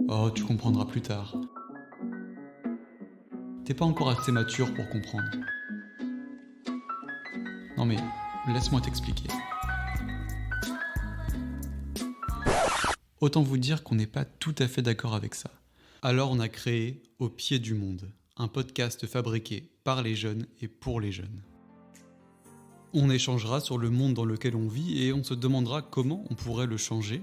Oh, tu comprendras plus tard. T'es pas encore assez mature pour comprendre. Non mais, laisse-moi t'expliquer. Autant vous dire qu'on n'est pas tout à fait d'accord avec ça. Alors on a créé Au pied du monde, un podcast fabriqué par les jeunes et pour les jeunes. On échangera sur le monde dans lequel on vit et on se demandera comment on pourrait le changer.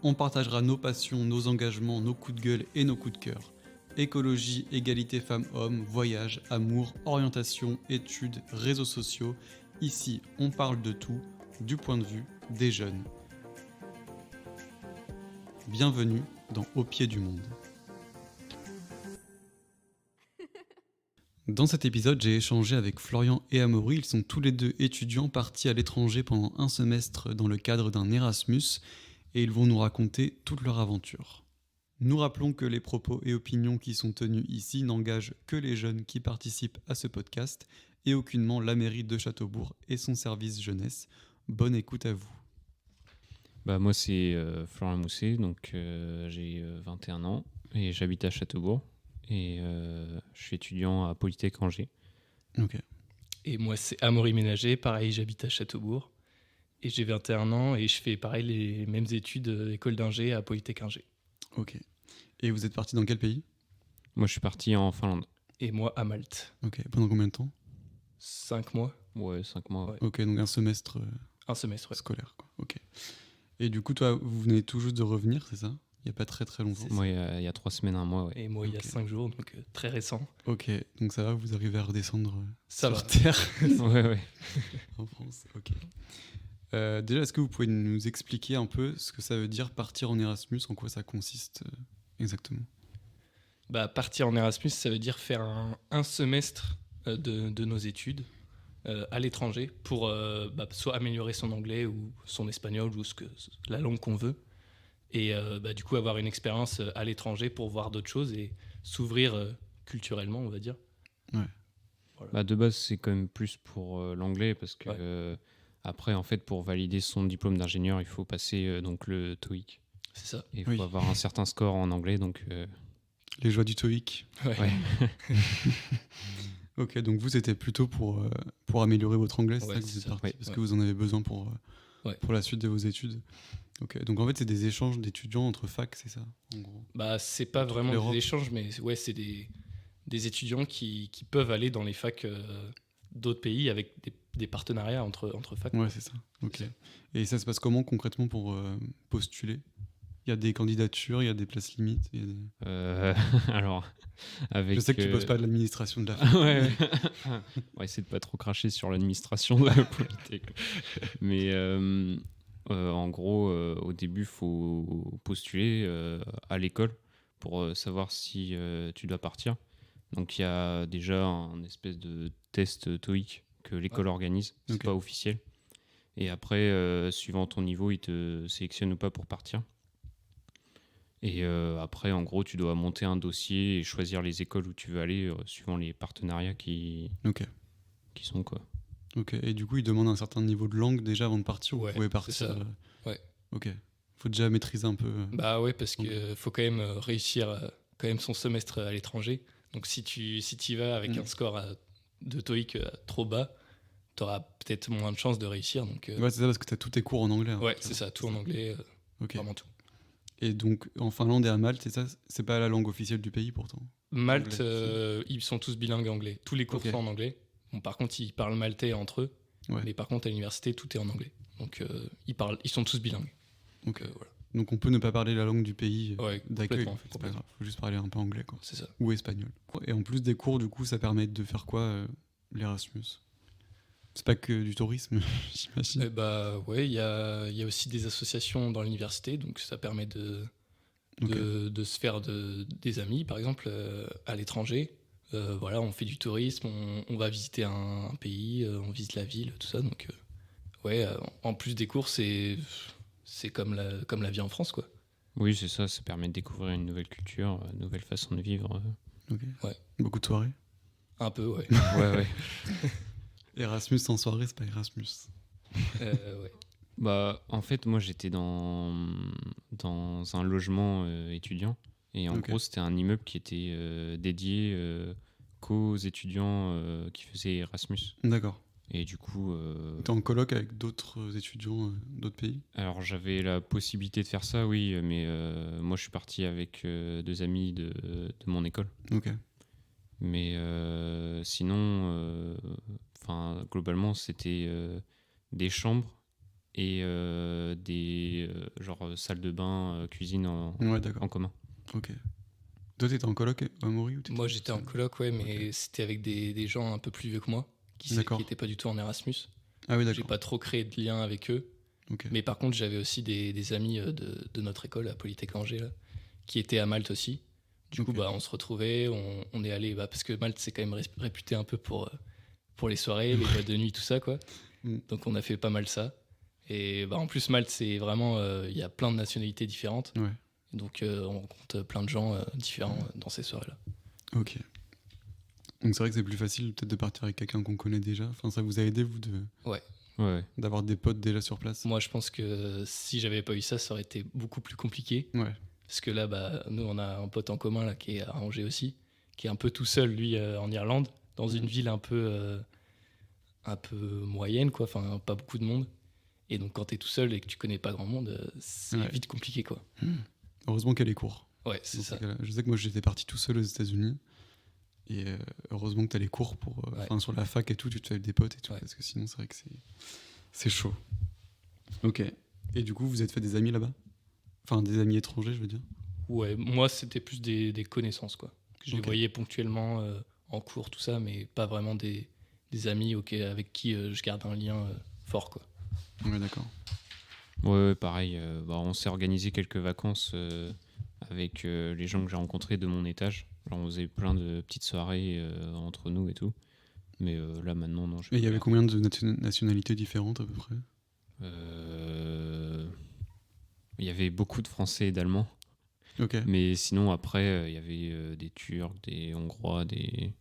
On partagera nos passions, nos engagements, nos coups de gueule et nos coups de cœur. Écologie, égalité femmes-hommes, voyage, amour, orientation, études, réseaux sociaux. Ici, on parle de tout, du point de vue des jeunes. Bienvenue dans Au pied du monde. Dans cet épisode, j'ai échangé avec Florian et Amaury. Ils sont tous les deux étudiants partis à l'étranger pendant un semestre dans le cadre d'un Erasmus et ils vont nous raconter toute leur aventure. Nous rappelons que les propos et opinions qui sont tenus ici n'engagent que les jeunes qui participent à ce podcast et aucunement la mairie de Châteaubourg et son service jeunesse. Bonne écoute à vous. Moi, c'est Florian Mousset, donc j'ai 21 ans et j'habite à Châteaubourg. Et je suis étudiant à Polytech Angers. Ok. Et moi, c'est Amaury Ménager, pareil, j'habite à Châteaubourg. Et j'ai 21 ans et je fais pareil les mêmes études école d'ingé à Polytech Angers. Ok. Et vous êtes parti dans quel pays ? Moi, je suis parti en Finlande. Et moi à Malte. Ok. Pendant combien de temps ? 5 mois. Ouais, 5 mois. Ouais. Ok, donc un semestre Un semestre, ouais. scolaire, quoi. Ok. Et du coup, toi, vous venez tout juste de revenir, c'est ça ? Il n'y a pas très très longtemps. Moi, il y a 3 semaines, un mois, ouais. Et moi, il y a Ok. 5 jours, donc très récent. Ok, donc ça va, vous arrivez à redescendre Ça sur va. Terre ouais. en France. Ok. Déjà, est-ce que vous pouvez nous expliquer un peu ce que ça veut dire partir en Erasmus, en quoi ça consiste exactement ? Partir en Erasmus, ça veut dire faire un semestre de nos études à l'étranger pour soit améliorer son anglais ou son espagnol ou la langue qu'on veut. Et du coup, avoir une expérience à l'étranger pour voir d'autres choses et s'ouvrir culturellement, on va dire. Ouais. Voilà. De base, c'est quand même plus pour l'anglais parce que Ouais. après, en fait, pour valider son diplôme d'ingénieur, il faut passer donc le TOEIC. C'est ça. Et il Oui. faut avoir un certain score en anglais, donc Les joies du TOEIC. Ouais. Ok, donc vous, c'était plutôt pour améliorer votre anglais, c'est Ouais, ça que vous c'est êtes ça. parti, Ouais. parce que vous en avez besoin pour la suite de vos études. Ok, donc en fait, c'est des échanges d'étudiants entre facs, c'est ça, en gros. C'est pas vraiment l'Europe. des échanges, mais ouais, c'est des étudiants qui peuvent aller dans les facs d'autres pays avec des partenariats entre facs. Ouais, c'est ça. Ok. C'est ça. Et ça se passe comment concrètement pour postuler ? Il y a des candidatures, il y a des places limites. alors, avec... Je sais que tu bosses pas de l'administration de la fac. ouais. On va essayer de pas trop cracher sur l'administration de la Polytech. Mais en gros, au début, il faut postuler à l'école pour savoir si tu dois partir. Donc il y a déjà un espèce de test TOEIC que l'école organise. C'est Ok. pas officiel. Et après, suivant ton niveau, ils te sélectionnent ou pas pour partir. Et après, en gros, tu dois monter un dossier et choisir les écoles où tu veux aller suivant les partenariats qui sont, quoi. Ok. Et du coup, ils demandent un certain niveau de langue déjà avant de partir, ou Ouais, vous pouvez c'est partir. ça. Ouais. Ok. Faut déjà maîtriser un peu. Ouais, parce qu'il faut quand même réussir quand même son semestre à l'étranger. Donc si tu y vas avec un score de TOEIC trop bas, tu auras peut-être moins de chances de réussir. Donc, Ouais, c'est ça, parce que t'as tous tes cours en anglais. hein. ouais, c'est ça, tout en anglais, Ok. vraiment tout. Et donc, en Finlande et à Malte, c'est ça, c'est pas la langue officielle du pays pourtant. Malte, Anglais, ils sont tous bilingues anglais. Tous les cours Ok. sont en anglais. Bon, par contre, ils parlent maltais entre eux. Ouais. Mais par contre, à l'université, tout est en anglais. Donc, ils sont tous bilingues. Ok. Voilà. Donc on peut ne pas parler la langue du pays Ouais, d'accueil, complètement, en fait, c'est pas complètement. grave. Faut juste parler un peu anglais, quoi. C'est ça. Ou espagnol. Et en plus des cours, du coup, ça permet de faire quoi, l'Erasmus ? C'est pas que du tourisme, j'imagine. Ouais, il y a aussi des associations dans l'université, donc ça permet de se faire des amis, par exemple, à l'étranger. On fait du tourisme, on va visiter un pays, on visite la ville, tout ça. Donc, en plus des cours, c'est comme la vie en France, quoi. Oui, c'est ça, ça permet de découvrir une nouvelle culture, une nouvelle façon de vivre. Ok. Ouais. Beaucoup de soirées. Un peu, ouais. Ouais. Erasmus en soirée, c'est pas Erasmus. Ouais. En fait, moi, j'étais dans un logement étudiant. Et en Ok. gros, c'était un immeuble qui était dédié qu'aux étudiants qui faisaient Erasmus. D'accord. Et du coup, T'es en coloc avec d'autres étudiants d'autres pays? alors j'avais la possibilité de faire ça, oui, mais moi je suis parti avec 2 amis de mon école. Ok. Mais sinon, globalement, c'était des chambres et des salles de bain, cuisine Ouais, d'accord. en commun. Ok. Toi, t'étais en coloc à Amaury ou t'étais Moi, j'étais en seul? coloc, ouais, mais c'était avec des gens un peu plus vieux que moi, qui D'accord. n'étaient pas du tout en Erasmus. Ah oui, J'ai d'accord. pas trop créé de lien avec eux. Ok. Mais par contre, j'avais aussi des amis de notre école, à Polytech Angers, là, qui étaient à Malte aussi. Du coup, Ok. on se retrouvait, on est allé, parce que Malte, c'est quand même réputé un peu pour les soirées, les boîtes de nuit, tout ça, quoi. Mm. Donc, on a fait pas mal ça. Et en plus, Malte, c'est vraiment, il y a plein de nationalités différentes. Ouais. Donc, on rencontre plein de gens différents dans ces soirées-là. Ok. Donc c'est vrai que c'est plus facile peut-être de partir avec quelqu'un qu'on connaît déjà. Enfin, ça vous a aidé, vous, Ouais. d'avoir des potes déjà sur place? Moi, je pense que si j'avais pas eu ça, ça aurait été beaucoup plus compliqué. Ouais. Parce que là, nous, on a un pote en commun là, qui est à Angers aussi, qui est un peu tout seul, lui, en Irlande, dans une ville un peu moyenne, quoi. Enfin, pas beaucoup de monde. Et donc, quand t'es tout seul et que tu connais pas grand monde, c'est Ouais. vite compliqué, quoi. Heureusement qu'elle est court. Ouais, c'est ça. Je sais que moi, j'étais parti tout seul aux États-Unis. Et heureusement que t'as les cours Ouais. sur la fac et tout, tu te fais des potes et tout. Ouais. Parce que sinon, c'est vrai que c'est chaud. Ok. Et du coup, vous êtes fait des amis là-bas? Enfin, des amis étrangers, je veux dire. Ouais, moi, c'était plus des connaissances, quoi. Que je les Ok. voyais ponctuellement en cours, tout ça, mais pas vraiment des amis avec qui je garde un lien fort, quoi. Ouais, d'accord. Ouais, pareil. On s'est organisé quelques vacances avec les gens que j'ai rencontrés de mon étage. Genre, on faisait plein de petites soirées entre nous et tout. Mais là, maintenant, non. Et il y avait combien de nationalités différentes à peu près? Il y avait beaucoup de Français et d'Allemands. Ok. Mais sinon, après, il y avait des Turcs, des Hongrois, des...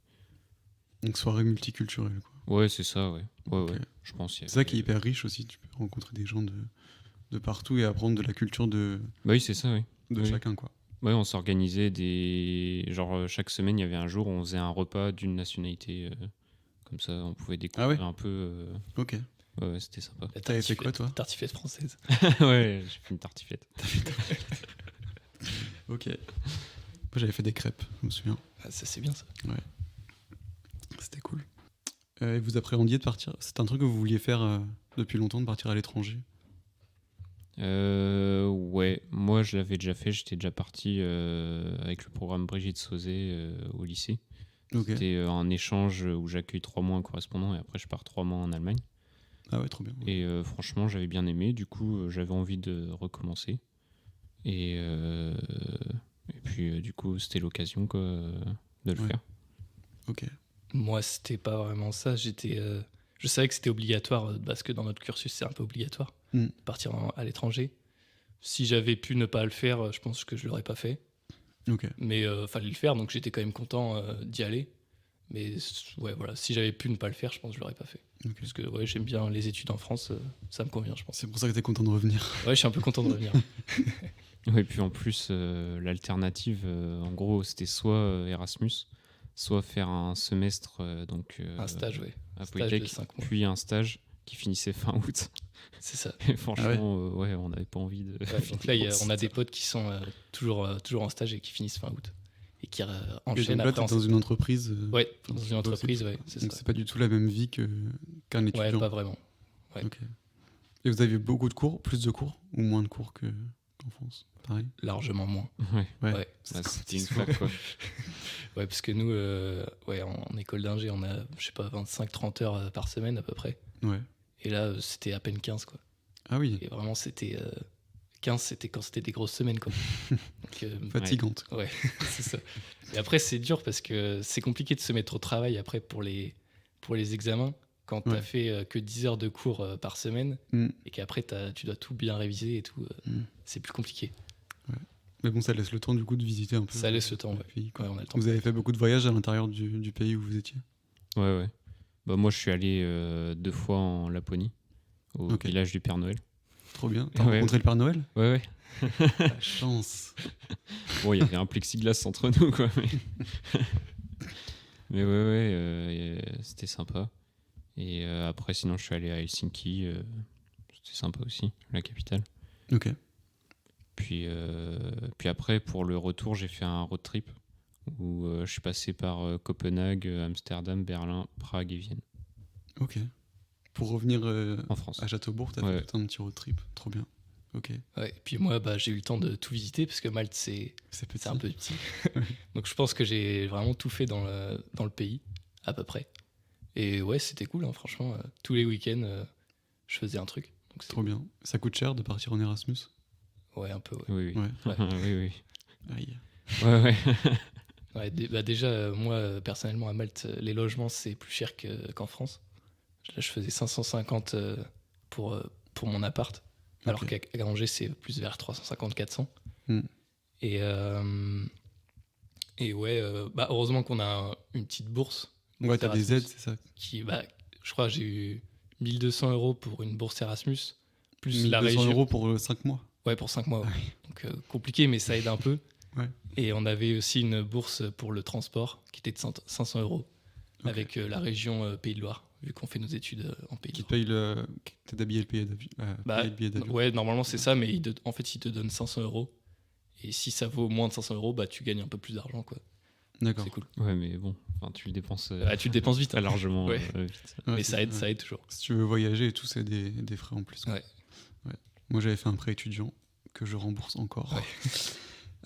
Donc soirée multiculturelle, quoi. Ouais, c'est ça, ouais. Ouais, Ok. ouais. Je pense. C'est ça qui est hyper riche aussi. Tu peux rencontrer des gens de partout et apprendre de la culture de Bah oui, c'est ça, oui. Oui. chacun, quoi. Ouais, on s'organisait des... Genre, chaque semaine, il y avait un jour où on faisait un repas d'une nationalité. Comme ça, on pouvait découvrir un peu... Ok. Ouais, c'était sympa. La T'avais fait quoi, toi? Tartiflette française. Ouais, j'ai fait une tartiflette. Ok. Moi, j'avais fait des crêpes, je me souviens. Ah, ça, c'est bien, ça. C'était cool. Et vous appréhendiez de partir? C'est un truc que vous vouliez faire depuis longtemps, de partir à l'étranger? Ouais, moi je l'avais déjà fait, j'étais déjà parti avec le programme Brigitte Sauzet au lycée. Ok. C'était un échange où j'accueille 3 mois un correspondant et après je pars 3 mois en Allemagne. Ah ouais, trop bien. Et franchement, j'avais bien aimé, du coup j'avais envie de recommencer. Et puis du coup, c'était l'occasion quoi, de le Ouais. faire. Ok. Moi, c'était pas vraiment ça. Je savais que c'était obligatoire, parce que dans notre cursus, c'est un peu obligatoire Mm. de partir à l'étranger. Si j'avais pu ne pas le faire, je pense que je l'aurais pas fait. Ok. Mais fallait le faire, donc j'étais quand même content d'y aller. Mais ouais, voilà, si j'avais pu ne pas le faire, je pense que je l'aurais pas fait. Ok. Parce que ouais, j'aime bien les études en France, ça me convient, je pense. C'est pour ça que t'es content de revenir. Ouais, je suis un peu content de revenir. Et puis en plus, l'alternative, en gros, c'était soit Erasmus, soit faire un semestre Un stage, ouais. à Stage de Polytech, 5 mois. puis un stage qui finissait fin août. C'est ça. Et franchement, ouais, on n'avait pas envie de. Ouais, donc là, on a des potes qui sont toujours en stage et qui finissent fin août. Et qui Et donc enchaînent là, après t'es dans une entreprise. Ouais, enfin, dans c'est une pas entreprise, possible. ouais, c'est Donc ça. c'est pas du tout la même vie qu'un Ouais, étudiant. pas vraiment. Ok. Et vous aviez beaucoup de cours, plus de cours ou moins de cours qu'en France? Pareil. Largement moins. Ouais, Ouais. Ouais. bah, c'était une fac quoi. Ouais, parce que nous, en école d'ingé, on a, je sais pas, 25-30 heures par semaine à peu près. Ouais. Et là, c'était à peine 15, quoi. Ah oui. Et vraiment, c'était 15, c'était quand c'était des grosses semaines, quoi. Donc, Fatigante. ouais, c'est ça. Et après, c'est dur parce que c'est compliqué de se mettre au travail après pour les examens quand t'as Ouais. fait que 10 heures de cours par semaine Mm. et qu'après tu dois tout bien réviser et tout. C'est plus compliqué. Mais bon, ça laisse le temps du coup de visiter un peu. Ça laisse le temps, le ouais. pays, quoi. Ouais, on a le temps. Vous avez fait beaucoup de voyages à l'intérieur du pays où vous étiez? Ouais, ouais. Bah, moi, je suis allé 2 fois en Laponie, au Ok. village du Père Noël. Trop bien. T'as Ouais. rencontré le Père Noël? Ouais, ouais. La chance. Bon, il y avait un plexiglas entre nous, quoi. Mais c'était sympa. Et après, sinon, je suis allé à Helsinki. C'était sympa aussi, la capitale. Ok. Puis après, pour le retour, j'ai fait un road trip où je suis passé par Copenhague, Amsterdam, Berlin, Prague et Vienne. Ok. Pour revenir En France. à Châteaubourg, t'as Ouais. fait tout un petit road trip. Trop bien. Ok. Ouais, et puis moi, j'ai eu le temps de tout visiter parce que Malte, c'est C'est petit. un peu petit. Donc je pense que j'ai vraiment tout fait dans le pays, à peu près. Et ouais, c'était cool, hein, franchement. Tous les week-ends, je faisais un truc. Donc c'est Trop bien. Ça coûte cher de partir en Erasmus? Ouais, un peu, ouais. Oui, oui. Ouais. oui. Aïe. Ouais. Ouais, déjà, moi, personnellement, à Malte, les logements, c'est plus cher qu'en France. Là, je faisais 550 pour mon appart, alors Ok. qu'à Angers, c'est plus vers 350-400. Hmm. Et ouais, heureusement qu'on a une petite bourse. Ouais, t'as des Erasmus, aides, c'est ça? Je crois que j'ai eu 1200 € pour une bourse Erasmus, plus la 1200 région. euros pour 5 mois. Ouais, pour 5 mois. Ouais. Donc compliqué, mais ça aide un peu. Ouais. Et on avait aussi une bourse pour le transport qui était de 500 € Ok. avec la région Pays de Loire, vu qu'on fait nos études en Pays de Qui te Loire. paye le. Qui t'aide à payer le billet d'avion. Payer le billet d'avion. Ouais, normalement c'est ça, mais en fait, ils te donnent 500 €. Et si ça vaut moins de 500 €, bah, tu gagnes un peu plus d'argent, quoi. D'accord. C'est cool. Ouais, mais bon, tu le dépenses Tu le dépenses vite, très largement Ouais. vite. Ouais, mais c'est ça aide toujours. Si tu veux voyager et tout, c'est des frais en plus. Quoi. Ouais. Moi, j'avais fait un prêt étudiant que je rembourse encore. Ouais.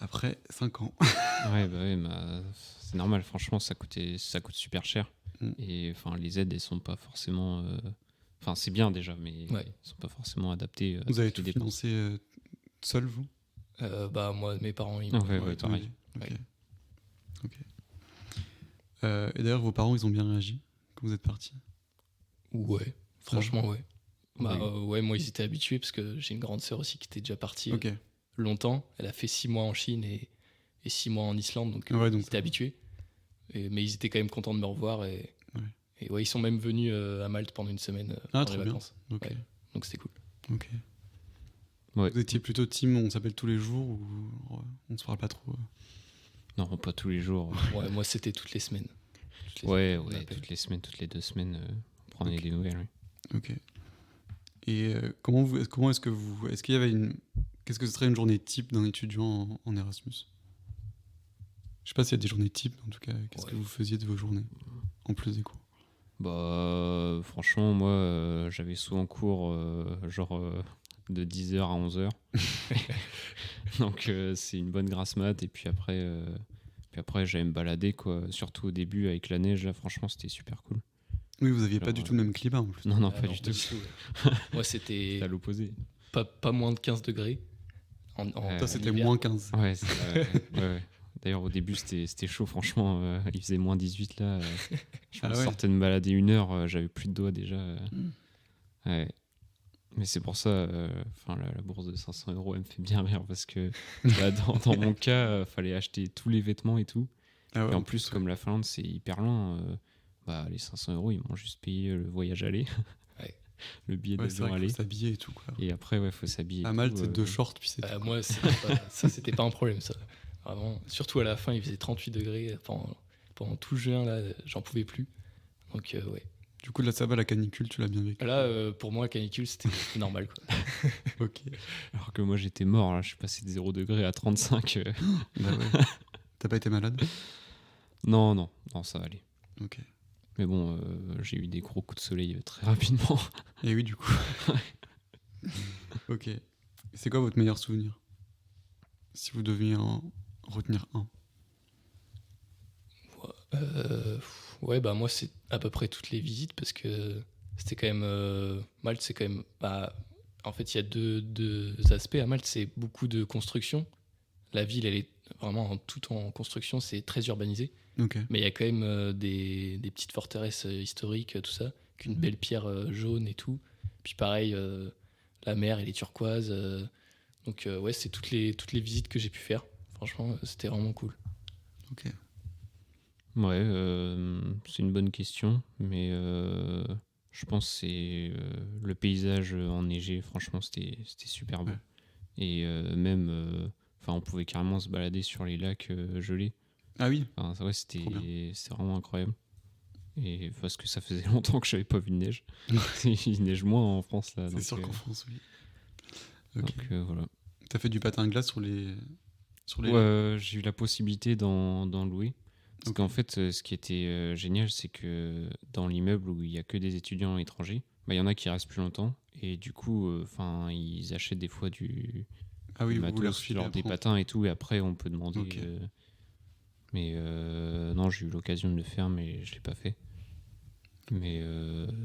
Après 5 ans. C'est normal, franchement, ça coûte super cher. Mm. Et enfin, les aides, elles sont pas forcément. Enfin, c'est bien déjà, mais Ouais. elles sont pas forcément adaptées. À Vous avez toutes tout les dépenses. financé seul, vous? Moi, mes parents, ils Ouais, pareil. Ok. Ouais. Ok. Et d'ailleurs, vos parents, ils ont bien réagi quand vous êtes partis? Ouais, franchement, ouais. Oui. Ouais, moi, ils étaient habitués parce que j'ai une grande sœur aussi qui était déjà partie Ok. longtemps. Elle a fait 6 mois en Chine et 6 mois en Islande, donc, Ouais, ils donc étaient habitués. Mais ils étaient quand même contents de me revoir. Et ouais, ils sont même venus à Malte pendant une semaine pendant trop les bien. vacances. Ok. Ouais. Donc c'était cool. Ok. Ouais. Vous étiez plutôt team, on s'appelle tous les jours ou on se parle pas trop? Non, pas tous les jours. Ouais, moi, c'était toutes les semaines. Ouais, on appelle. toutes les semaines, toutes les 2 semaines, on prenait Ok. des nouvelles. Oui. Ok. Et comment est-ce que vous. Est-ce qu'il y avait une. Qu'est-ce que ce serait une journée type d'un étudiant en Erasmus? Je sais pas s'il y a des journées types, en tout cas. Qu'est-ce que vous faisiez de vos journées en plus des cours? Bah, franchement, moi, j'avais souvent cours de 10h à 11h. Donc, c'est une bonne grasse mat. Et puis après j'allais me balader, quoi. Surtout au début, avec la neige, là, franchement, c'était super cool. Oui, vous aviez pas Alors, du tout le même climat en plus. Non, Ah pas du tout. ouais. Moi, c'était C'est à l'opposé. pas moins de 15 degrés. Toi, c'était hiver. moins 15. Ouais, ouais. D'ailleurs, au début, c'était chaud, franchement. Il faisait moins 18 là. Je me sortais de me balader 1 heure, j'avais plus de doigts déjà. Ouais. Mais c'est pour ça, la bourse de 500 €, elle me fait bien rire parce que dans mon cas, fallait acheter tous les vêtements et tout. Ah ouais, Et en plus, comme la Finlande, c'est hyper loin, les 500 €, ils m'ont juste payé le voyage aller, Ouais. le billet c'est d'avion vrai qu'il aller. faut s'habiller et tout. Quoi. Et après, il faut s'habiller. À Malte, c'est 2 shorts, puis c'est tout. Moi, c'était pas un problème, ça. Vraiment. Surtout à la fin, il faisait 38 degrés. Pendant tout juin, là, j'en pouvais plus. Donc, ouais. Du coup, là, ça va, la canicule, tu l'as bien vécu. Là, pour moi, canicule, c'était normal, quoi. Ok. Alors que moi, j'étais mort, là. Je suis passé de 0 degré à 35. Bah ouais. T'as pas été malade? Non, ça allait. Ok. Mais bon, j'ai eu des gros coups de soleil très rapidement. Et oui, du coup. Ok. C'est quoi votre meilleur souvenir? Si vous deviez en retenir un. Ouais, moi, c'est à peu près toutes les visites parce que c'était quand même. Malte, c'est quand même. En fait, il y a deux aspects à Malte. C'est beaucoup de construction. La ville, elle est vraiment tout en construction. C'est très urbanisé. Ok. Mais il y a quand même des petites forteresses historiques, tout ça, qu'une belle pierre jaune et tout. Puis pareil, la mer, elle est turquoise. Donc, ouais, c'est toutes les visites que j'ai pu faire. Franchement, c'était vraiment cool. Ok. Ouais, c'est une bonne question, mais je pense que c'est le paysage enneigé, franchement, c'était super beau. Ouais. Et même Enfin, on pouvait carrément se balader sur les lacs gelés. Ah oui, Enfin, ouais, c'était Trop bien. vraiment incroyable. Et parce que ça faisait longtemps que j'avais pas vu de neige. Il neige moins en France là. c'est Donc, sûr qu'en France, oui. Ok. voilà. T'as fait du patin à glace sur les Ouais, lacs? j'ai eu la possibilité d'en louer. Parce Ok. qu'en fait, ce qui était génial, c'est que dans l'immeuble où il y a que des étudiants étrangers, bah, il y en a qui restent plus longtemps. Et du coup, ils achètent des fois du Ah oui, vous leur matos, filez genre des après. patins et tout. Et après, on peut demander. Ok. Mais non, j'ai eu l'occasion de le faire, mais je l'ai pas fait. Mais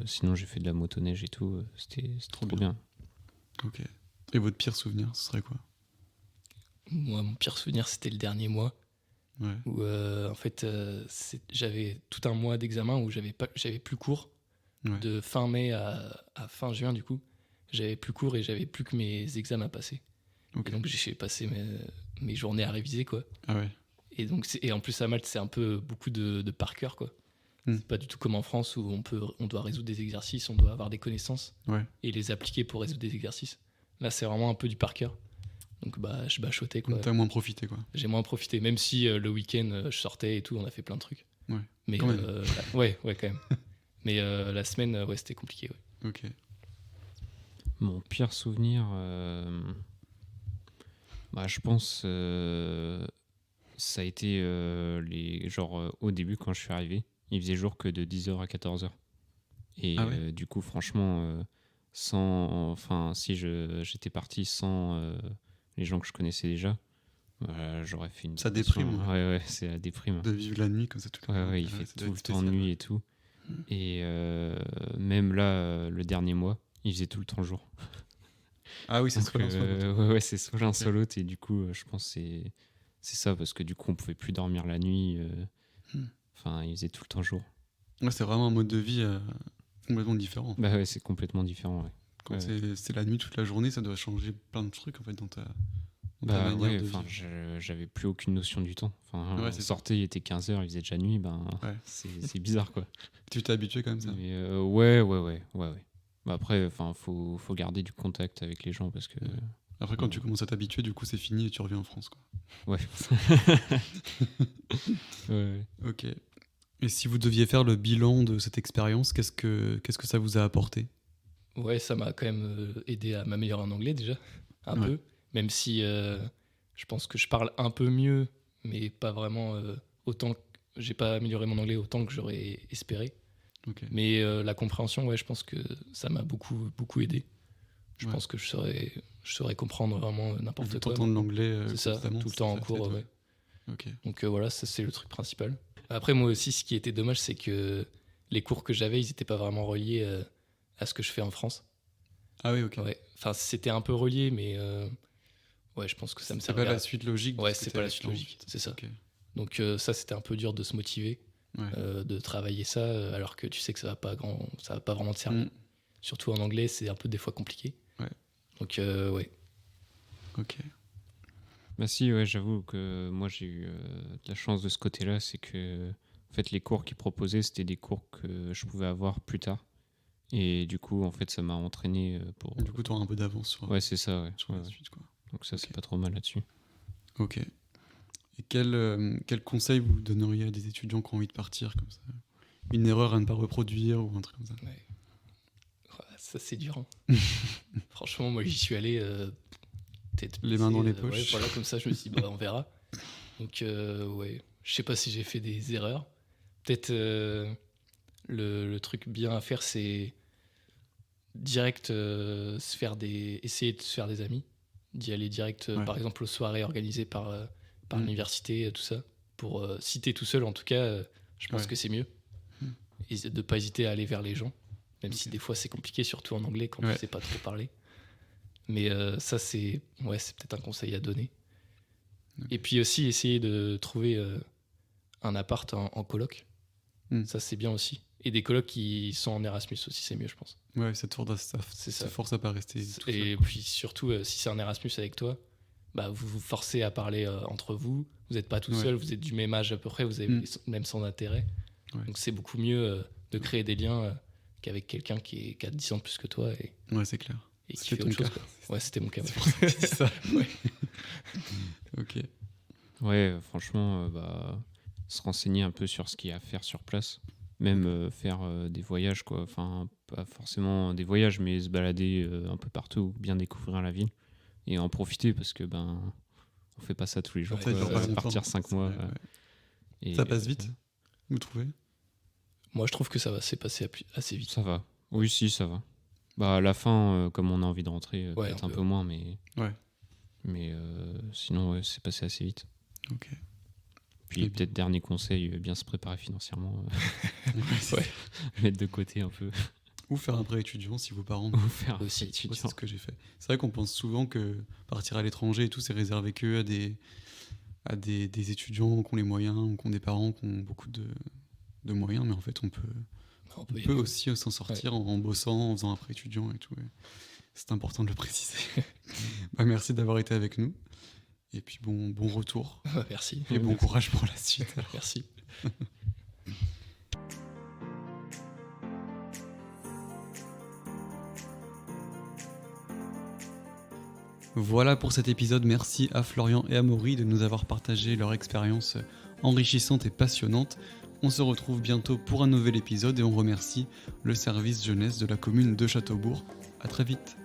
sinon, j'ai fait de la motoneige et tout. C'était Trop trop bien. bien. Ok. Et votre pire souvenir, ce serait quoi? Moi, mon pire souvenir, c'était le dernier mois Ouais. où, en fait, j'avais tout un mois d'examen où j'avais plus cours. Ouais. De fin mai à fin juin, du coup. J'avais plus cours et j'avais plus que mes examens à passer. Ok. Et donc, j'ai passé mes journées à réviser, quoi. Ah ouais. Et donc, et en plus, à Malte, c'est un peu beaucoup de par cœur, quoi. Hmm. C'est pas du tout comme en France où on doit résoudre des exercices, on doit avoir des connaissances Ouais. et les appliquer pour résoudre des exercices. Là, c'est vraiment un peu du par cœur. Donc, bah, je bachotais, quoi. Donc t'as moins profité, quoi. J'ai moins profité, même si le week-end, je sortais et tout, on a fait plein de trucs. Ouais. Mais Quand même. ouais, quand même. Mais la semaine, ouais, c'était compliqué. Ouais. Ok. Mon pire souvenir, bah, je pense, ça a été au début quand je suis arrivé, il faisait jour que de 10h à 14h. Et Ah ouais. du coup, franchement, si j'étais parti sans les gens que je connaissais déjà, j'aurais fait une Ça dépression. déprime, ouais. Ouais, c'est la déprime. De vivre la nuit comme ça toute la journée. Ouais, il Ah fait ça doit tout être le temps spécial, nuit ouais. et tout. Et même là, le dernier mois, il faisait tout le temps jour. Ah oui, c'est Donc, soit l'un, soit l'autre. ouais, c'est soit l'un soit l'autre. Et du coup, je pense que c'est ça, parce que du coup, on pouvait plus dormir la nuit. Hmm. Enfin, il faisait tout le temps jour. Ouais, c'est vraiment un mode de vie complètement différent. Bah ouais, c'est complètement différent, ouais. Quand Ouais. c'est la nuit toute la journée, ça doit changer plein de trucs en fait dans ta Bah manière ouais, de enfin, vivre. j'avais plus aucune notion du temps. Enfin, Ouais, on c'est ça. sortait, il était 15h, il faisait déjà nuit, Ouais. c'est bizarre, quoi. Tu t'es habitué quand même ça. Mais ouais. Bah après, enfin, faut garder du contact avec les gens parce que. Après, quand tu commences à t'habituer, du coup, c'est fini et tu reviens en France, quoi. Ouais. Ouais. Ok. Et si vous deviez faire le bilan de cette expérience, qu'est-ce que ça vous a apporté? Ouais, ça m'a quand même aidé à m'améliorer en anglais déjà, un Ouais. peu. Même si je pense que je parle un peu mieux, mais pas vraiment autant. J'ai pas amélioré mon anglais autant que j'aurais espéré. Ok. Mais la compréhension, ouais, je pense que ça m'a beaucoup aidé. Je Ouais. pense que je saurais comprendre vraiment n'importe Tout quoi. entendre l'anglais C'est ça, constamment, tout le temps en ça cours, t'aide, ouais. Ok. Donc voilà, ça c'est le truc principal. Après, moi aussi, ce qui était dommage, c'est que les cours que j'avais, ils n'étaient pas vraiment reliés à ce que je fais en France. Ah oui, ok. Ouais. Enfin, c'était un peu relié, mais ouais, je pense que ça me C'est servait pas à... la suite logique. Ouais, c'est pas la suite logique, c'est ça. Ok. Donc ça, c'était un peu dur de se motiver, Ouais. de travailler ça, alors que tu sais que ça va pas vraiment te servir. Mm. Surtout en anglais, c'est un peu des fois compliqué. Ouais. Donc ouais. Bah si, ouais, j'avoue que moi j'ai eu de la chance de ce côté-là, c'est que en fait les cours qu'ils proposaient c'était des cours que je pouvais avoir plus tard, et du coup en fait ça m'a entraîné pour. Du coup, tu auras un peu d'avance sur, Ouais, c'est ça, ouais. sur la Ouais. suite, quoi. Donc ça Ok. c'est pas trop mal là-dessus. Ok. Et quel conseil vous donneriez à des étudiants qui ont envie de partir comme ça? Une erreur à ne pas reproduire ou un truc comme ça? Ouais. Ouais, ça, c'est dur. Hein. Franchement, moi, j'y suis allé tête Les mains dans les baissée, ouais, poches. voilà, comme ça, je me suis dit, bah, on verra. Donc, ouais, je sais pas si j'ai fait des erreurs. Peut-être le truc bien à faire, c'est direct essayer de se faire des amis, d'y aller direct, Ouais. par exemple, aux soirées organisées par Mm. l'université, tout ça. Pour si t'es tout seul, en tout cas, je pense Ouais. que c'est mieux. Mm. Et de pas hésiter à aller vers les gens, même si Ok. des fois c'est compliqué, surtout en anglais quand Ouais. tu sais pas trop parler. Mais ça, c'est peut-être un conseil à donner. Ok. Et puis aussi, essayer de trouver un appart en coloc. Mm. Ça, c'est bien aussi. Et des colocs qui sont en Erasmus aussi, c'est mieux, je pense. Ouais, ça C'est se ça. force à pas rester tout seul, Et quoi. puis surtout, si c'est un Erasmus avec toi, bah, vous vous forcez à parler entre vous. Vous n'êtes pas tout Ouais. seul, vous êtes du même âge à peu près, vous avez Mm. les mêmes centres d'intérêt. Ouais. Donc c'est beaucoup mieux de créer des liens qu'avec quelqu'un qui a 10 ans de plus que toi. Et Ouais, c'est clair. et qui C'était fait ton autre chose. cas. Quoi. Ouais, c'était mon cas. C'est pour ça que je dis ça. Ouais. Ok. Ouais, franchement, se renseigner un peu sur ce qu'il y a à faire sur place. Même faire des voyages, quoi. Enfin, pas forcément des voyages, mais se balader un peu partout, bien découvrir la ville et en profiter parce que on fait pas ça tous les jours. Ouais, Ça quoi. dure pas longtemps. Partir 5 mois. Ouais, ouais. Et, Ça passe vite, vous trouvez? Moi, je trouve que ça va s'est passé assez vite. Ça va. Oui, si, ça va. À la fin, comme on a envie de rentrer, Ouais, peut-être un un peu. peu moins, mais. Ouais. Mais sinon, ouais, c'est passé assez vite. Ok. Puis Et peut-être dernier conseil, bien se préparer financièrement, Ouais. mettre de côté un peu, Ou faire un prêt étudiant si vos parents. ou faire un Aussi. petit Moi, étudiant. c'est ce que j'ai fait. C'est vrai qu'on pense souvent que partir à l'étranger et tout, c'est réservé que à des étudiants qui ont les moyens ou qui ont des parents qui ont beaucoup de moyens, mais en fait, on peut aussi s'en sortir en bossant, en faisant un prêt étudiant et tout. Et c'est important de le préciser. Merci d'avoir été avec nous. Et puis bon retour. Merci. Et bon courage pour la suite. alors. Merci. Voilà pour cet épisode. Merci à Florian et à Maury de nous avoir partagé leur expérience enrichissante et passionnante. On se retrouve bientôt pour un nouvel épisode et on remercie le service jeunesse de la commune de Châteaubourg. À très vite.